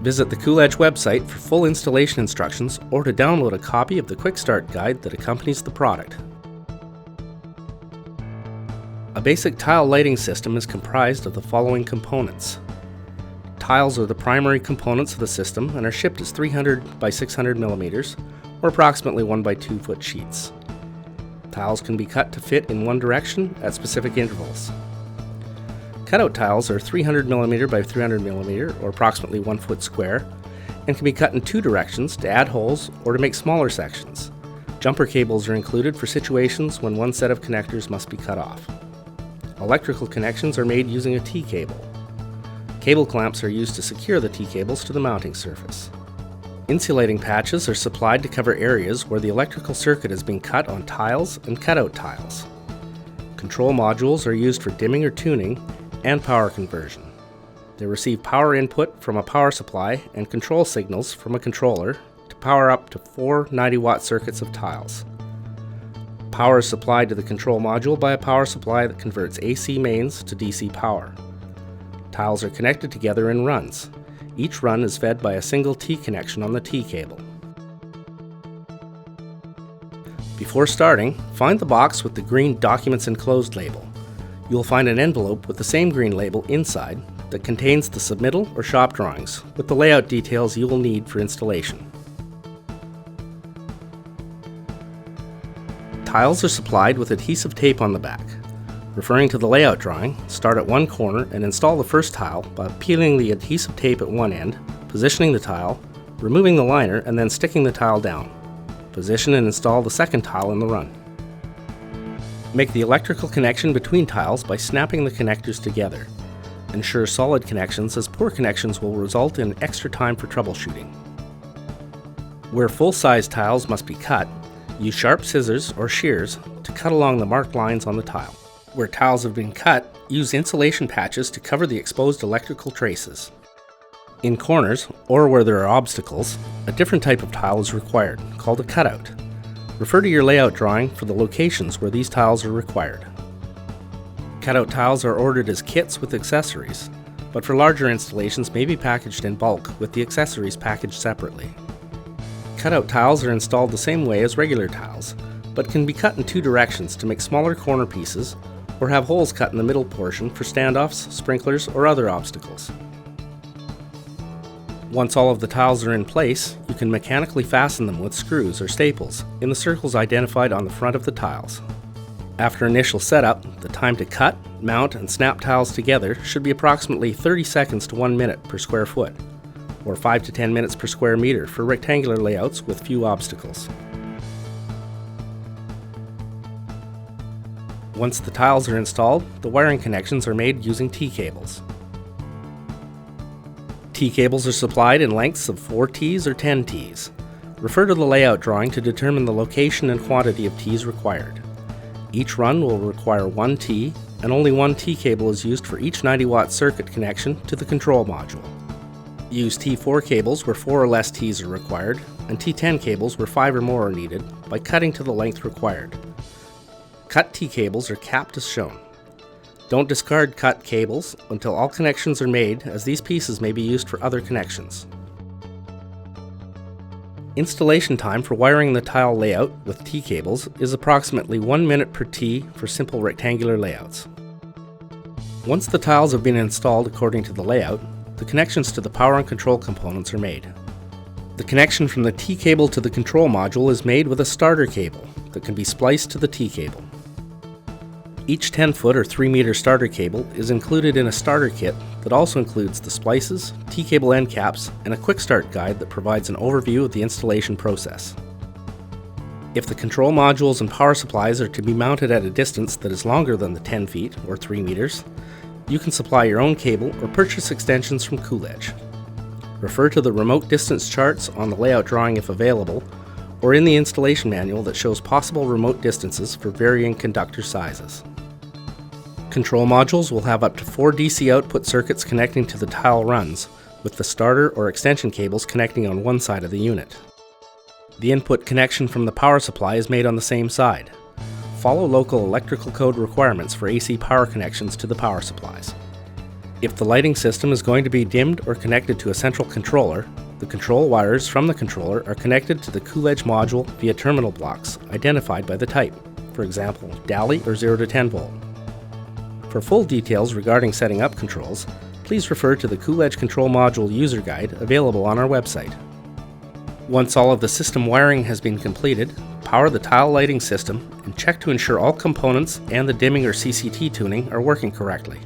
Visit the Cooledge website for full installation instructions or to download a copy of the Quick Start Guide that accompanies the product. A basic tile lighting system is comprised of the following components. Tiles are the primary components of the system and are shipped as 300 by 600 millimeters, or approximately 1 by 2 foot sheets. Tiles can be cut to fit in one direction at specific intervals. Cutout tiles are 300 millimeter by 300 millimeter, or approximately 1 foot square, and can be cut in two directions to add holes or to make smaller sections. Jumper cables are included for situations when one set of connectors must be cut off. Electrical connections are made using a T-cable. Cable clamps are used to secure the T-cables to the mounting surface. Insulating patches are supplied to cover areas where the electrical circuit is being cut on tiles and cutout tiles. Control modules are used for dimming or tuning and power conversion. They receive power input from a power supply and control signals from a controller to power up to 4 90-watt circuits of tiles. Power is supplied to the control module by a power supply that converts AC mains to DC power. Tiles are connected together in runs. Each run is fed by a single T connection on the T cable. Before starting, find the box with the green Documents Enclosed label. You will find an envelope with the same green label inside that contains the submittal or shop drawings with the layout details you will need for installation. Tiles are supplied with adhesive tape on the back. Referring to the layout drawing, start at one corner and install the first tile by peeling the adhesive tape at one end, positioning the tile, removing the liner, and then sticking the tile down. Position and install the second tile in the run. Make the electrical connection between tiles by snapping the connectors together. Ensure solid connections, as poor connections will result in extra time for troubleshooting. Where full-size tiles must be cut, use sharp scissors or shears to cut along the marked lines on the tile. Where tiles have been cut, use insulation patches to cover the exposed electrical traces. In corners, or where there are obstacles, a different type of tile is required, called a cutout. Refer to your layout drawing for the locations where these tiles are required. Cutout tiles are ordered as kits with accessories, but for larger installations may be packaged in bulk with the accessories packaged separately. Cutout tiles are installed the same way as regular tiles, but can be cut in two directions to make smaller corner pieces or have holes cut in the middle portion for standoffs, sprinklers, or other obstacles. Once all of the tiles are in place, you can mechanically fasten them with screws or staples in the circles identified on the front of the tiles. After initial setup, the time to cut, mount, and snap tiles together should be approximately 30 seconds to 1 minute per square foot, or 5 to 10 minutes per square meter for rectangular layouts with few obstacles. Once the tiles are installed, the wiring connections are made using T-cables. T-cables are supplied in lengths of 4 Ts or 10 Ts. Refer to the layout drawing to determine the location and quantity of Ts required. Each run will require 1 T, and only 1 T-cable is used for each 90-watt circuit connection to the control module. Use T4 cables where 4 or less Ts are required, and T10 cables where 5 or more are needed by cutting to the length required. Cut T-cables are capped as shown. Don't discard cut cables until all connections are made, as these pieces may be used for other connections. Installation time for wiring the tile layout with T-cables is approximately 1 minute per T for simple rectangular layouts. Once the tiles have been installed according to the layout, the connections to the power and control components are made. The connection from the T-cable to the control module is made with a starter cable that can be spliced to the T-cable. Each 10-foot or 3-meter starter cable is included in a starter kit that also includes the splices, T-cable end caps, and a quick start guide that provides an overview of the installation process. If the control modules and power supplies are to be mounted at a distance that is longer than the 10 feet or 3 meters, you can supply your own cable or purchase extensions from Cooledge. Refer to the remote distance charts on the layout drawing if available, or in the installation manual that shows possible remote distances for varying conductor sizes. Control modules will have up to 4 DC output circuits connecting to the tile runs, with the starter or extension cables connecting on one side of the unit. The input connection from the power supply is made on the same side. Follow local electrical code requirements for AC power connections to the power supplies. If the lighting system is going to be dimmed or connected to a central controller, the control wires from the controller are connected to the Cooledge module via terminal blocks identified by the type, for example, DALI or 0 to 10 volt. For full details regarding setting up controls, please refer to the Cooledge Control Module User Guide available on our website. Once all of the system wiring has been completed, power the tile lighting system and check to ensure all components and the dimming or CCT tuning are working correctly.